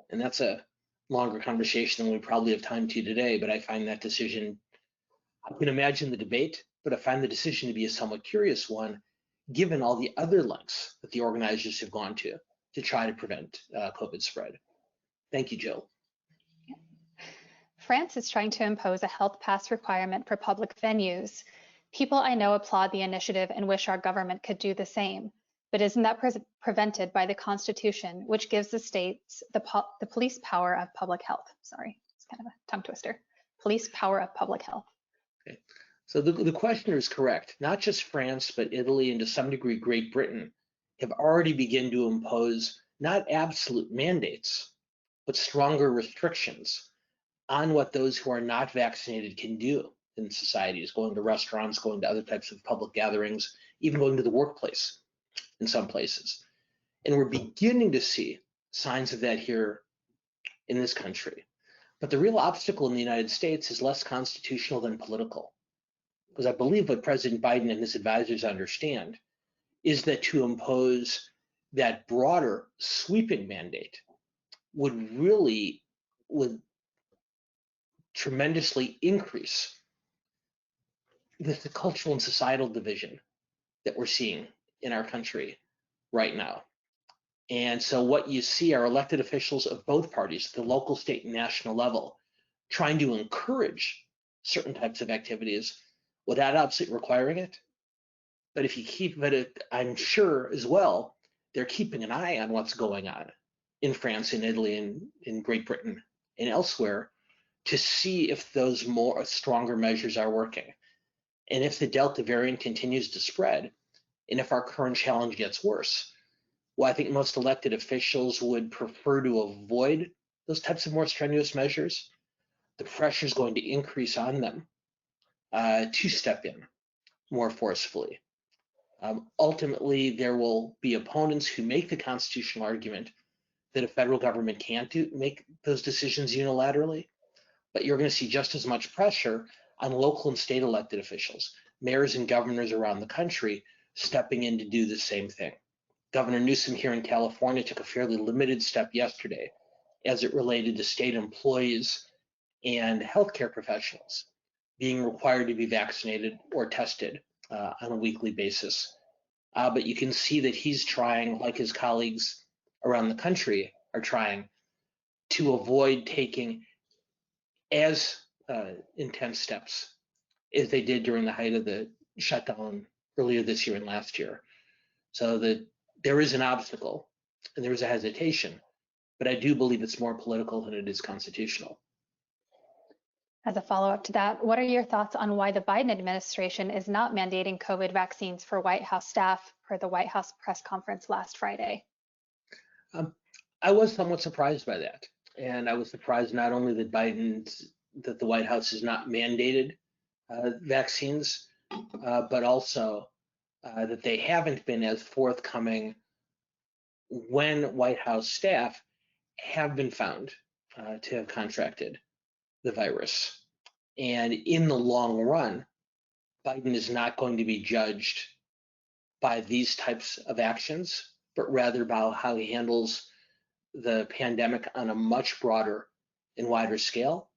And that's a longer conversation than we probably have time to today, but I find that decision, I can imagine the debate, but I find the decision to be a somewhat curious one, given all the other lengths that the organizers have gone to try to prevent COVID spread. Thank you, Jill. France is trying to impose a health pass requirement for public venues. People I know applaud the initiative and wish our government could do the same. But isn't that prevented by the Constitution, which gives the states the police power of public health? Sorry, it's kind of a tongue twister. Police power of public health. Okay. So the questioner is correct. Not just France, but Italy and to some degree Great Britain have already begun to impose not absolute mandates, but stronger restrictions on what those who are not vaccinated can do in societies, going to restaurants, going to other types of public gatherings, even going to the workplace in some places. And we're beginning to see signs of that here in this country. But the real obstacle in the United States is less constitutional than political. Because I believe what President Biden and his advisors understand is that to impose that broader sweeping mandate would tremendously increase the cultural and societal division that we're seeing in our country right now. And so what you see are elected officials of both parties at the local, state, and national level trying to encourage certain types of activities without absolutely requiring it. But if you keep it, I'm sure as well, they're keeping an eye on what's going on in France, in Italy, and in Great Britain, and elsewhere to see if those stronger measures are working. And if the Delta variant continues to spread, and if our current challenge gets worse, well, I think most elected officials would prefer to avoid those types of more strenuous measures. The pressure is going to increase on them to step in more forcefully. Ultimately, there will be opponents who make the constitutional argument that a federal government can't make those decisions unilaterally, but you're going to see just as much pressure on local and state elected officials, mayors and governors around the country, stepping in to do the same thing. Governor Newsom here in California took a fairly limited step yesterday as it related to state employees and healthcare professionals being required to be vaccinated or tested on a weekly basis. But you can see that he's trying, like his colleagues around the country are trying, to avoid taking as intense steps as they did during the height of the shutdown earlier this year and last year. So that there is an obstacle and there is a hesitation, but I do believe it's more political than it is constitutional. As a follow-up to that, what are your thoughts on why the Biden administration is not mandating COVID vaccines for White House staff per the White House press conference last Friday? I was somewhat surprised by that. And I was surprised not only that that the White House has not mandated vaccines, but also that they haven't been as forthcoming when White House staff have been found to have contracted the virus. And in the long run, Biden is not going to be judged by these types of actions, but rather by how he handles the pandemic on a much broader and wider scale.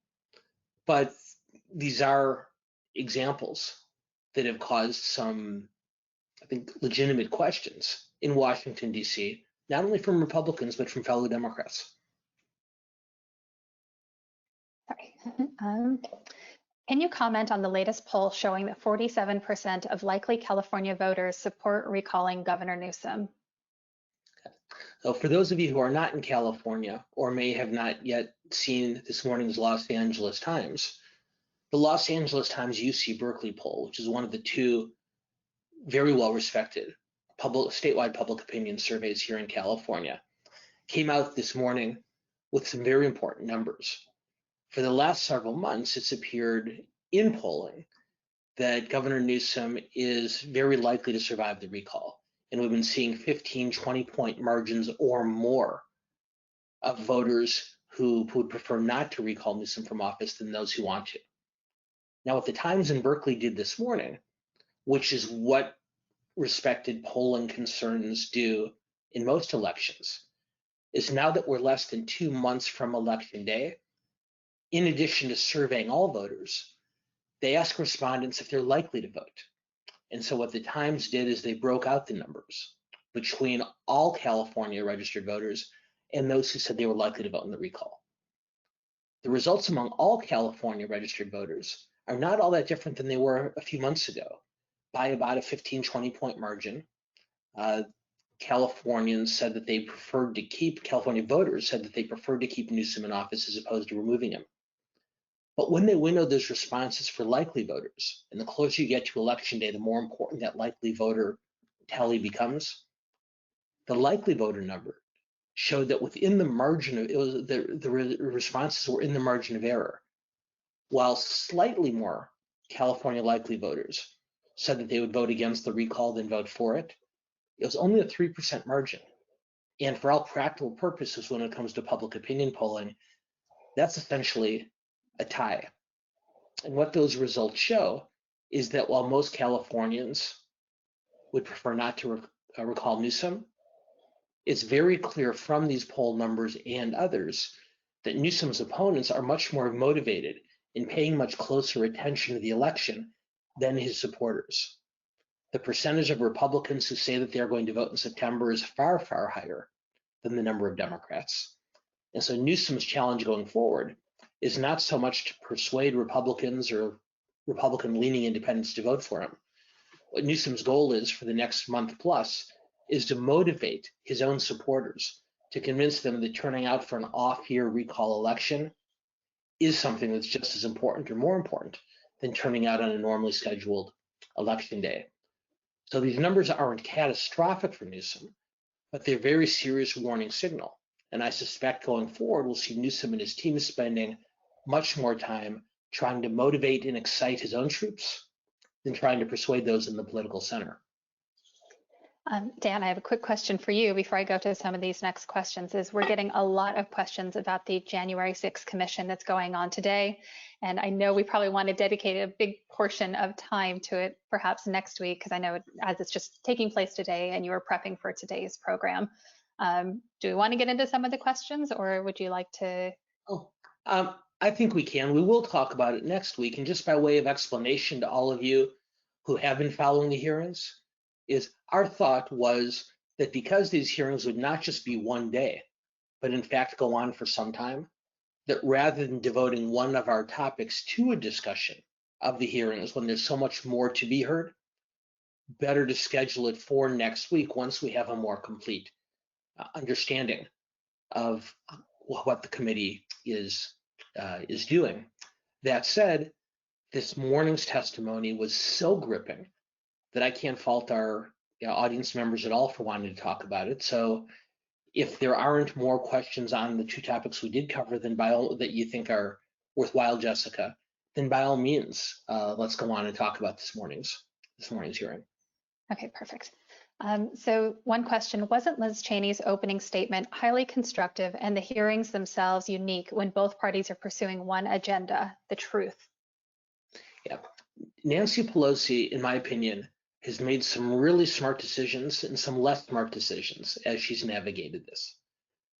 But these are examples that have caused some, I think, legitimate questions in Washington, D.C., not only from Republicans, but from fellow Democrats. Sorry. Can you comment on the latest poll showing that 47% of likely California voters support recalling Governor Newsom? So for those of you who are not in California or may have not yet seen this morning's Los Angeles Times, the Los Angeles Times UC-Berkeley poll, which is one of the two very well-respected statewide public opinion surveys here in California, came out this morning with some very important numbers. For the last several months, it's appeared in polling that Governor Newsom is very likely to survive the recall. And we've been seeing 15, 20-point margins or more of voters who would prefer not to recall Newsom from office than those who want to. Now, what the Times in Berkeley did this morning, which is what respected polling concerns do in most elections, is now that we're less than 2 months from Election Day, in addition to surveying all voters, they ask respondents if they're likely to vote. And so what the Times did is they broke out the numbers between all California registered voters and those who said they were likely to vote in the recall. The results among all California registered voters are not all that different than they were a few months ago, by about a 15, 20-point margin. California voters said that they preferred to keep Newsom in office as opposed to removing him. But when they winnow those responses for likely voters, and the closer you get to Election Day, the more important that likely voter tally becomes, the likely voter number showed that within the margin of the responses were in the margin of error, while slightly more California likely voters said that they would vote against the recall than vote for it. It was only a 3% margin. And for all practical purposes, when it comes to public opinion polling, that's essentially a tie. And what those results show is that while most Californians would prefer not to recall Newsom, it's very clear from these poll numbers and others that Newsom's opponents are much more motivated in paying much closer attention to the election than his supporters. The percentage of Republicans who say that they're going to vote in September is far, far higher than the number of Democrats. And so Newsom's challenge going forward is not so much to persuade Republicans or Republican-leaning independents to vote for him. What Newsom's goal is for the next month plus is to motivate his own supporters, to convince them that turning out for an off-year recall election is something that's just as important or more important than turning out on a normally scheduled election day. So these numbers aren't catastrophic for Newsom, but they're a very serious warning signal. And I suspect going forward, we'll see Newsom and his team spending much more time trying to motivate and excite his own troops than trying to persuade those in the political center. Dan, I have a quick question for you before I go to some of these next questions. We're getting a lot of questions about the January 6th commission that's going on today. And I know we probably want to dedicate a big portion of time to it perhaps next week, because I know as it's just taking place today and you were prepping for today's program. Do we want to get into some of the questions, or would you like to? I think we can. We will talk about it next week. And just by way of explanation to all of you who have been following the hearings, is our thought was that because these hearings would not just be one day, but in fact go on for some time, that rather than devoting one of our topics to a discussion of the hearings when there's so much more to be heard, better to schedule it for next week once we have a more complete understanding of what the committee is doing. That said, this morning's testimony was so gripping that I can't fault our audience members at all for wanting to talk about it. So if there aren't more questions on the two topics we did cover that you think are worthwhile, Jessica, then by all means, let's go on and talk about this morning's hearing. Okay, perfect. So one question, wasn't Liz Cheney's opening statement highly constructive and the hearings themselves unique when both parties are pursuing one agenda, the truth? Yeah, Nancy Pelosi, in my opinion, has made some really smart decisions and some less smart decisions as she's navigated this.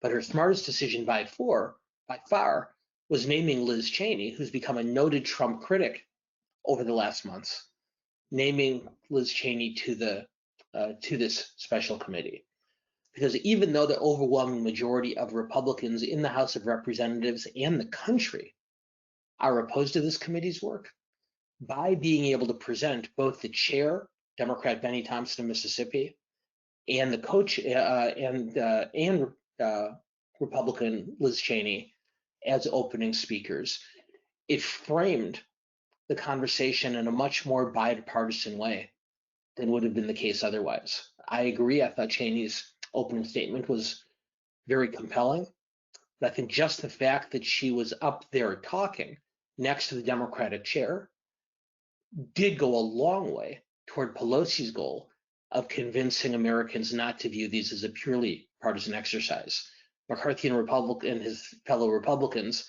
But her smartest decision by far was naming Liz Cheney, who's become a noted Trump critic over the last months, naming Liz Cheney to this special committee. Because even though the overwhelming majority of Republicans in the House of Representatives and the country are opposed to this committee's work, by being able to present both the chair, Democrat Benny Thompson of Mississippi, and the coach and Republican Liz Cheney as opening speakers, it framed the conversation in a much more bipartisan way than would have been the case otherwise. I agree. I thought Cheney's opening statement was very compelling. But I think just the fact that she was up there talking next to the Democratic chair did go a long way toward Pelosi's goal of convincing Americans not to view these as a purely partisan exercise. McCarthy and his fellow Republicans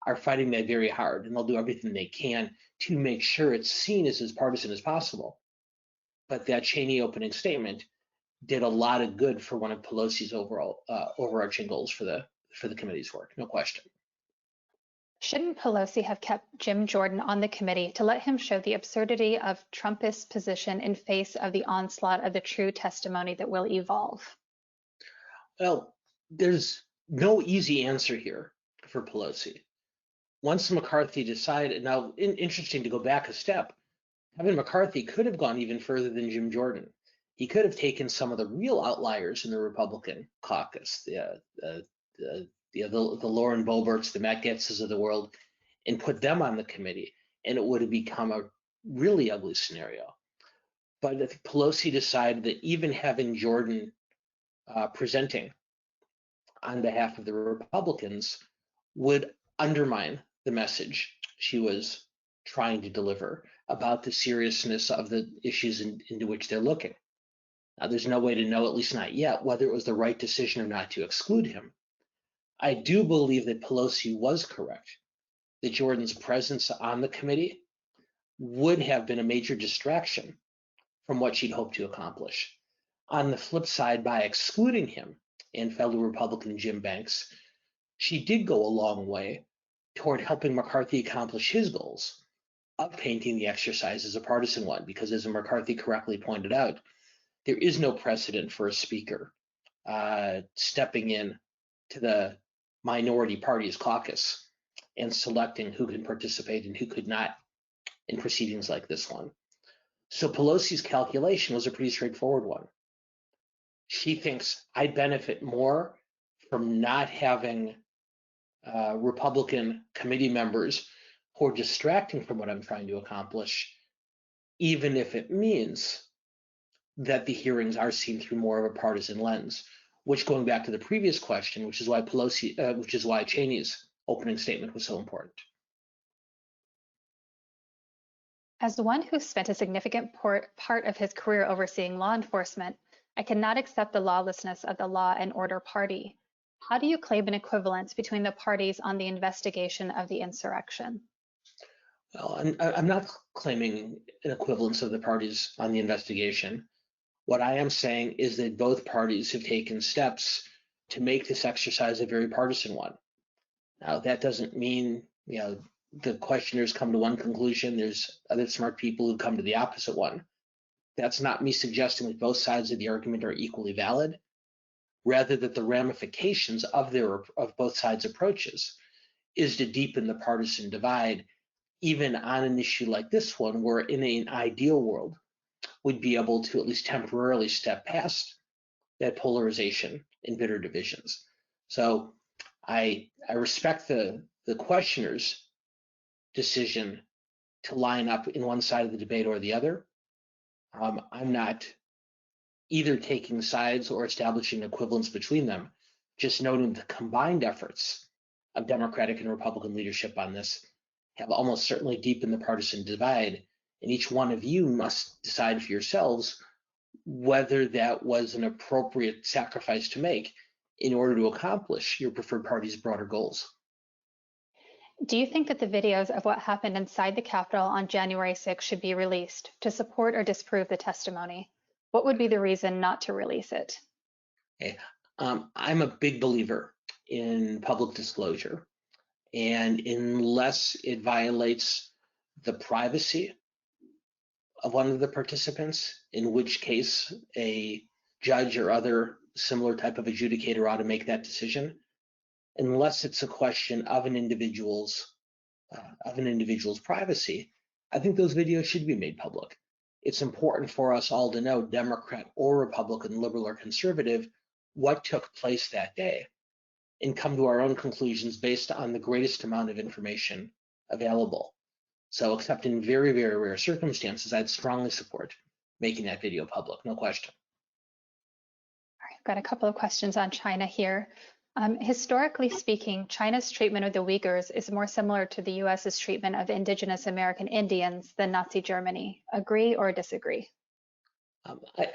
are fighting that very hard, and they'll do everything they can to make sure it's seen as partisan as possible. But that Cheney opening statement did a lot of good for one of Pelosi's overall overarching goals for the committee's work, no question. Shouldn't Pelosi have kept Jim Jordan on the committee to let him show the absurdity of Trumpist position in face of the onslaught of the true testimony that will evolve? Well, there's no easy answer here for Pelosi. Once McCarthy decided, now interesting to go back a step, Kevin McCarthy could have gone even further than Jim Jordan. He could have taken some of the real outliers in the Republican caucus, the Lauren Boeberts, the Matt Gaetzes of the world, and put them on the committee, and it would have become a really ugly scenario. But I think Pelosi decided that even having Jordan presenting on behalf of the Republicans would undermine the message she was trying to deliver about the seriousness of the issues into which they're looking. Now, there's no way to know, at least not yet, whether it was the right decision or not to exclude him. I do believe that Pelosi was correct, that Jordan's presence on the committee would have been a major distraction from what she'd hoped to accomplish. On the flip side, by excluding him and fellow Republican Jim Banks, she did go a long way toward helping McCarthy accomplish his goals of painting the exercise as a partisan one, because as McCarthy correctly pointed out, there is no precedent for a speaker stepping in to the minority party's caucus and selecting who can participate and who could not in proceedings like this one. So Pelosi's calculation was a pretty straightforward one. She thinks I benefit more from not having Republican committee members who are distracting from what I'm trying to accomplish, even if it means that the hearings are seen through more of a partisan lens, which, going back to the previous question, which is why Cheney's opening statement was so important. As the one who spent a significant part of his career overseeing law enforcement, I cannot accept the lawlessness of the law and order party. How do you claim an equivalence between the parties on the investigation of the insurrection? Well, I'm not claiming an equivalence of the parties on the investigation. What I am saying is that both parties have taken steps to make this exercise a very partisan one. Now, that doesn't mean, the questioners come to one conclusion. There's other smart people who come to the opposite one. That's not me suggesting that both sides of the argument are equally valid, rather that the ramifications of both sides' approaches is to deepen the partisan divide, even on an issue like this one, where in an ideal world, would be able to at least temporarily step past that polarization and bitter divisions. So I respect the questioner's decision to line up in one side of the debate or the other. I'm not either taking sides or establishing equivalence between them, just noting the combined efforts of Democratic and Republican leadership on this have almost certainly deepened the partisan divide, and each one of you must decide for yourselves whether that was an appropriate sacrifice to make in order to accomplish your preferred party's broader goals. Do you think that the videos of what happened inside the Capitol on January 6th should be released to support or disprove the testimony? What would be the reason not to release it? Okay. I'm a big believer in public disclosure, and unless it violates the privacy of one of the participants, in which case a judge or other similar type of adjudicator ought to make that decision, unless it's a question of an individual's privacy, I think those videos should be made public. It's important for us all to know, Democrat or Republican, liberal or conservative, what took place that day, and come to our own conclusions based on the greatest amount of information available. So, except in very, very rare circumstances, I'd strongly support making that video public, no question. All right, I've got a couple of questions on China here. Historically speaking, China's treatment of the Uyghurs is more similar to the US's treatment of indigenous American Indians than Nazi Germany. Agree or disagree?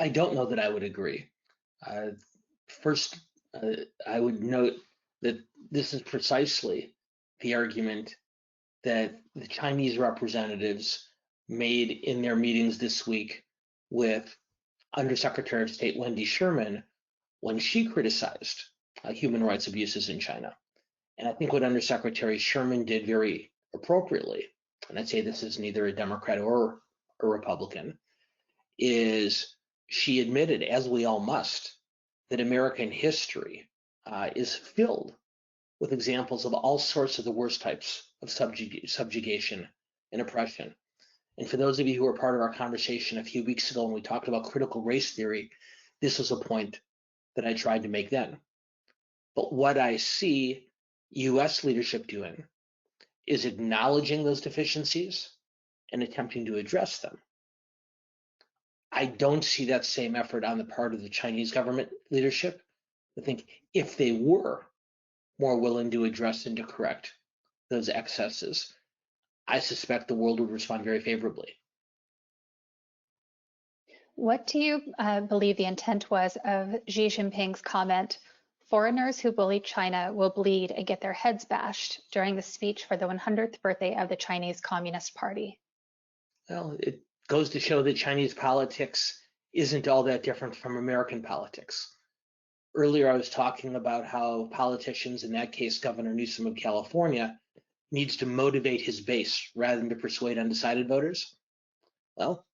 I don't know that I would agree. First, I would note that this is precisely the argument that the Chinese representatives made in their meetings this week with Undersecretary of State Wendy Sherman when she criticized human rights abuses in China. And I think what Undersecretary Sherman did very appropriately, and I'd say this is neither a Democrat or a Republican, is she admitted, as we all must, that American history is filled with examples of all sorts of the worst types of subjugation and oppression. And for those of you who were part of our conversation a few weeks ago when we talked about critical race theory, this was a point that I tried to make then. But what I see US leadership doing is acknowledging those deficiencies and attempting to address them. I don't see that same effort on the part of the Chinese government leadership. I think if they were more willing to address and to correct those excesses, I suspect the world would respond very favorably. What do you believe the intent was of Xi Jinping's comment, "Foreigners who bully China will bleed and get their heads bashed," during the speech for the 100th birthday of the Chinese Communist Party? Well, it goes to show that Chinese politics isn't all that different from American politics. Earlier, I was talking about how politicians, in that case, Governor Newsom of California, needs to motivate his base rather than to persuade undecided voters. Well,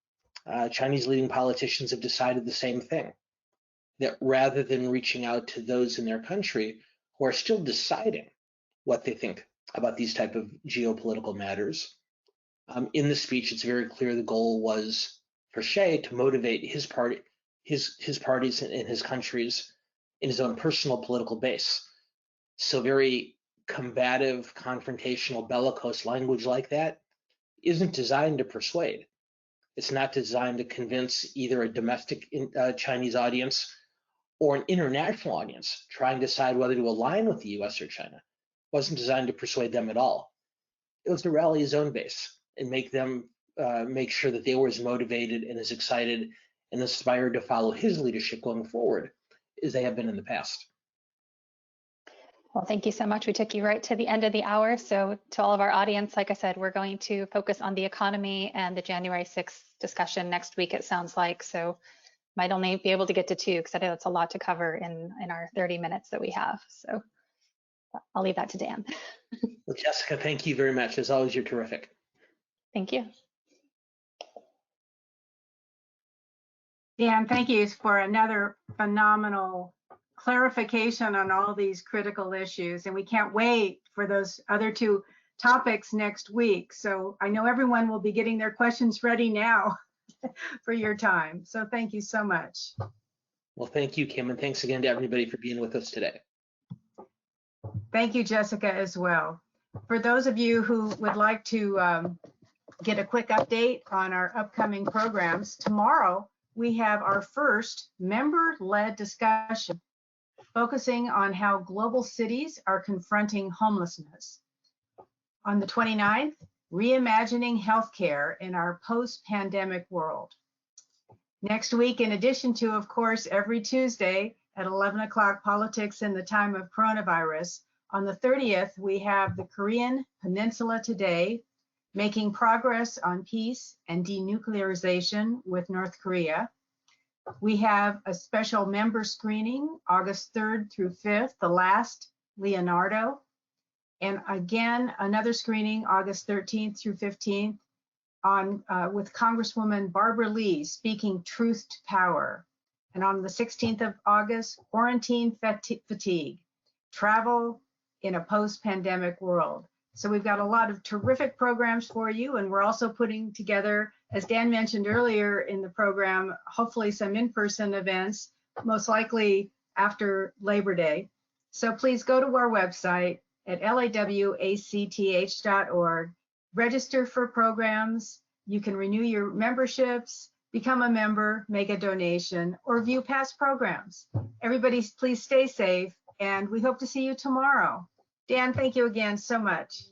Chinese leading politicians have decided the same thing, that rather than reaching out to those in their country who are still deciding what they think about these type of geopolitical matters, in the speech, it's very clear the goal was for Xi to motivate his party, his parties in his countries in his own personal political base. So very combative, confrontational, bellicose language like that isn't designed to persuade. It's not designed to convince either a domestic Chinese audience or an international audience trying to decide whether to align with the US or China. It wasn't designed to persuade them at all. It was to rally his own base and make them make sure that they were as motivated and as excited and inspired to follow his leadership going forward as they have been in the past. Well, thank you so much. We took you right to the end of the hour. So to all of our audience, like I said, we're going to focus on the economy and the January 6th discussion next week, it sounds like. So might only be able to get to 2 because I know that's a lot to cover in our 30 minutes that we have. So I'll leave that to Dan. Well, Jessica, thank you very much. As always, you're terrific. Thank you. Dan, thank you for another phenomenal clarification on all these critical issues. And we can't wait for those other 2 topics next week. So I know everyone will be getting their questions ready now for your time. So thank you so much. Well, thank you, Kim, and thanks again to everybody for being with us today. Thank you, Jessica, as well. For those of you who would like to get a quick update on our upcoming programs, tomorrow we have our first member-led discussion focusing on how global cities are confronting homelessness. On the 29th, reimagining healthcare in our post-pandemic world. Next week, in addition to, of course, every Tuesday at 11 o'clock, politics in the time of coronavirus, on the 30th, we have the Korean Peninsula Today, making progress on peace and denuclearization with North Korea. We have a special member screening, August 3rd through 5th, the last Leonardo. And again, another screening, August 13th through 15th, on with Congresswoman Barbara Lee speaking truth to power. And on the 16th of August, quarantine fatigue, travel in a post-pandemic world. So we've got a lot of terrific programs for you, and we're also putting together, as Dan mentioned earlier in the program, hopefully some in-person events, most likely after Labor Day. So please go to our website at lawacth.org, register for programs. You can renew your memberships, become a member, make a donation, or view past programs. Everybody, please stay safe, and we hope to see you tomorrow. Dan, thank you again so much.